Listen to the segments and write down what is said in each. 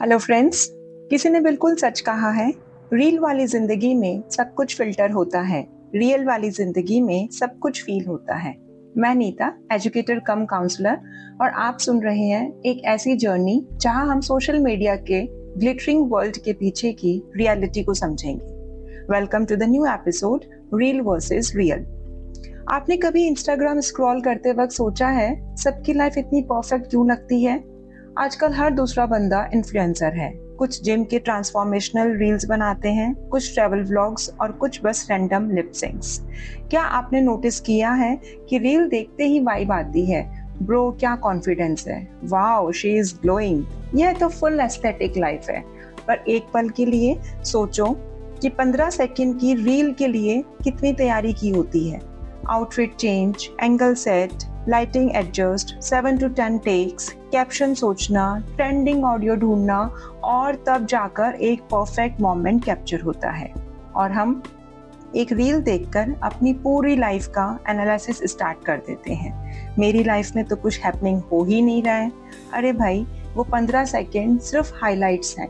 Hello friends. किसी ने बिल्कुल सच कहा है, रील वाली जिंदगी में सब कुछ फिल्टर होता है, रियल वाली जिंदगी में सब कुछ फील होता है। मैं नीता, एजुकेटर कम काउंसलर, और आप सुन रहे हैं एक ऐसी जर्नी जहां हम सोशल मीडिया के ग्लिटरिंग वर्ल्ड के पीछे की रियलिटी को समझेंगे। Welcome to the new episode, reel versus real. आपने कभी इंस्टाग्राम स्क्रॉल करते वक्त सोचा है, सबकी लाइफ इतनी परफेक्ट क्यों लगती है? आजकल हर दूसरा बंदा इन्फ्लुएंसर है। कुछ जिम के ट्रांसफॉर्मेशनल रील्स बनाते हैं, कुछ ट्रैवल व्लॉग्स और कुछ बस रैंडम लिप सिंक्स। क्या आपने नोटिस किया है कि रील देखते ही वाइब आती है, ब्रो क्या कॉन्फिडेंस है, वाओ शी इज ग्लोइंग, यह तो फुल एस्थेटिक लाइफ है। पर एक पल के लिए सोचो कि 15 सेकंड की रील के लिए कितनी तैयारी की होती है। Outfit change, angle set, lighting adjust, 7 to 10 takes, caption सोचना, ट्रेंडिंग ऑडियो ढूंढना, और तब जाकर एक परफेक्ट मोमेंट कैप्चर होता है। और हम एक रील देखकर अपनी पूरी लाइफ का एनालिसिस स्टार्ट कर देते हैं। मेरी लाइफ में तो कुछ हैपनिंग हो ही नहीं रहा है। अरे भाई, वो 15 सेकेंड सिर्फ हाइलाइट्स हैं,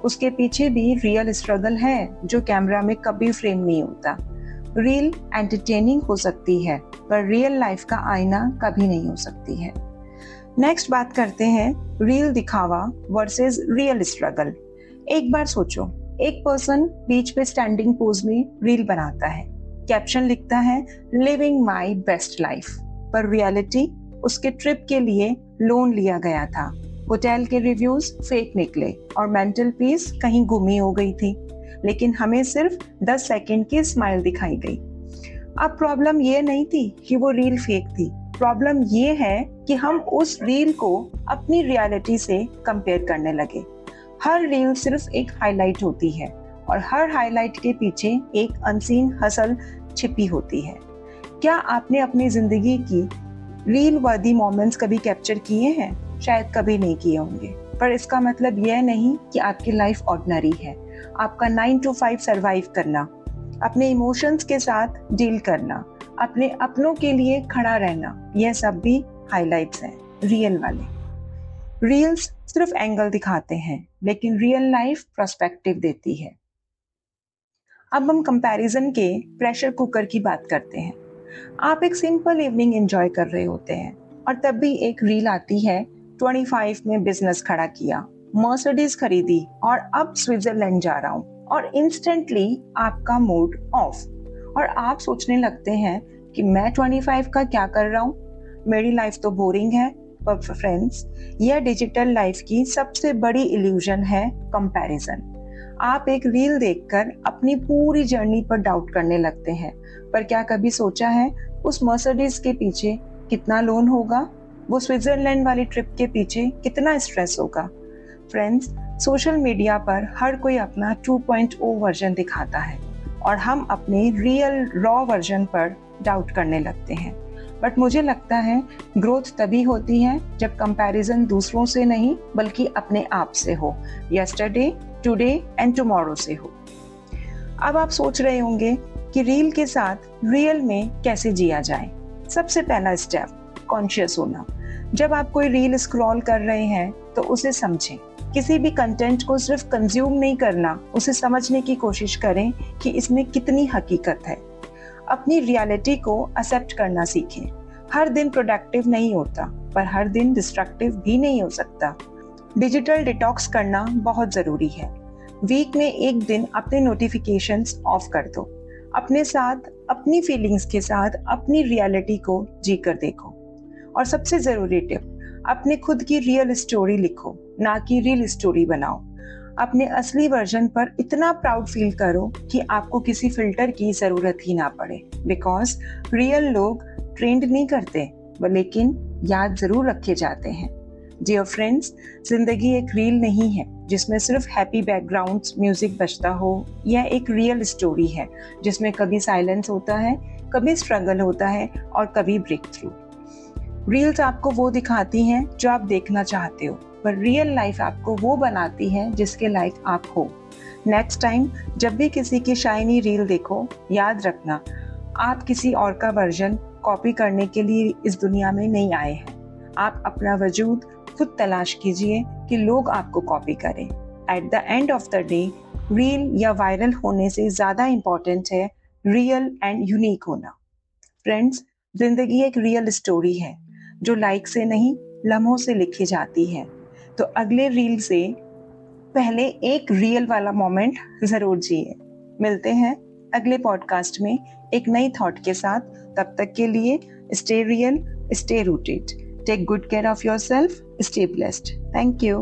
उसके पीछे भी रियल स्ट्रगल है जो कैमरा में कभी फ्रेम नहीं होता। रील एंटरटेनिंग हो सकती है, पर रियल लाइफ का आईना कभी नहीं हो सकती है। नेक्स्ट बात करते हैं रील दिखावा वर्सेस रियल स्ट्रगल। एक बार सोचो, एक पर्सन बीच पे स्टैंडिंग पोज में रील बनाता है, कैप्शन लिखता है लिविंग माय बेस्ट लाइफ, पर रियलिटी उसके ट्रिप के लिए लोन लिया गया था, होटल के रिव्यूज फेक निकले और मेंटल पीस कहीं गुमी हो गई थी, लेकिन हमें सिर्फ 10 सेकंड की स्माइल दिखाई गई। अब प्रॉब्लम ये नहीं थी कि वो रील फेक थी, प्रॉब्लम ये है कि हम उस रील को अपनी रियलिटी से कंपेयर करने लगे। हर रील सिर्फ एक हाईलाइट होती है और हर हाईलाइट के पीछे एक अनसीन हसल छिपी होती है। क्या आपने अपनी जिंदगी की रील वर्दी मोमेंट्स कभी कैप्चर किए हैं? शायद कभी नहीं किए होंगे, पर इसका मतलब यह नहीं कि आपकी लाइफ ऑर्डिनरी है। आपका 9 to 5 सरवाइव करना, अपने इमोशंस के साथ डील करना, अपने अपनों के लिए खड़ा रहना, यह सब भी हाइलाइट्स हैं रियल वाले। रील्स सिर्फ एंगल दिखाते हैं, लेकिन रियल लाइफ पर्सपेक्टिव देती है। अब हम कंपैरिजन के प्रेशर कुकर की बात करते हैं। आप एक सिंपल इवनिंग एंजॉय कर रहे होते हैं और तब भी एक रील आती है, 25 में बिजनेस खड़ा किया, मर्सिडीज खरीदी और अब स्विट्जरलैंड जा रहा हूँ, और इंस्टेंटली आपका मूड ऑफ और आप सोचने लगते हैं कि मैं 25 का क्या कर रहा हूँ, मेरी लाइफ तो बोरिंग है। पर फ्रेंड्स, यह डिजिटल लाइफ की सबसे बड़ी इल्यूजन है, कंपैरिजन। आप एक रील देखकर अपनी पूरी जर्नी पर डाउट करने लगते हैं, पर क्या कभी सोचा है उस मर्सिडीज के पीछे कितना लोन होगा, वो स्विट्जरलैंड वाली ट्रिप के पीछे कितना स्ट्रेस होगा? फ्रेंड्स, सोशल मीडिया पर हर कोई अपना 2.0 वर्जन दिखाता है और हम अपने रियल रॉ वर्जन पर डाउट करने लगते हैं। बट मुझे लगता है ग्रोथ तभी होती है जब कंपैरिजन दूसरों से नहीं बल्कि अपने आप से हो, यस्टरडे, टुडे एंड टुमारो से हो। अब आप सोच रहे होंगे कि रील के साथ रियल में कैसे जिया जाए। सबसे पहला स्टेप, कॉन्शियस होना। जब आप कोई रील स्क्रॉल कर रहे हैं तो उसे समझें। किसी भी कंटेंट को सिर्फ कंज्यूम नहीं करना, उसे समझने की कोशिश करें कि इसमें कितनी हकीकत है। अपनी रियलिटी को एक्सेप्ट करना सीखें। हर दिन प्रोडक्टिव नहीं होता, पर हर दिन डिस्ट्रक्टिव भी नहीं हो सकता। डिजिटल डिटॉक्स करना बहुत जरूरी है। वीक में एक दिन अपने नोटिफिकेशंस ऑफ कर दो। अपने साथ, अपनी फीलिंग्स के साथ अपनी रियलिटी को जी कर देखो। और सबसे जरूरी टिप, अपने खुद की रियल स्टोरी लिखो, ना कि रील स्टोरी बनाओ। अपने असली वर्जन पर इतना प्राउड फील करो कि आपको किसी फिल्टर की जरूरत ही ना पड़े, बिकॉज रियल लोग ट्रेंड नहीं करते, लेकिन याद जरूर रखे जाते हैं। डियर फ्रेंड्स, जिंदगी एक रील नहीं है जिसमें सिर्फ हैप्पी बैकग्राउंड म्यूजिक बजता हो। यह एक रियल स्टोरी है जिसमें कभी साइलेंस होता है, कभी स्ट्रगल होता है और कभी ब्रेक थ्रू। रील्स आपको वो दिखाती हैं जो आप देखना चाहते हो, पर रियल लाइफ आपको वो बनाती है जिसके लायक आप हो। नेक्स्ट टाइम जब भी किसी की शाइनी रील देखो, याद रखना आप किसी और का वर्जन कॉपी करने के लिए इस दुनिया में नहीं आए हैं। आप अपना वजूद खुद तलाश कीजिए कि लोग आपको कॉपी करें। At the end of the day reel या वायरल होने से ज्यादा इम्पोर्टेंट है रियल एंड यूनिक होना। फ्रेंड्स, जिंदगी एक रियल स्टोरी है जो लाइक से नहीं लम्हों से लिखी जाती है। तो अगले रील से पहले एक रियल वाला मोमेंट जरूर जिए। मिलते हैं अगले पॉडकास्ट में एक नई थॉट के साथ। तब तक के लिए stay real, stay rooted, take good care of yourself, stay blessed. Thank you.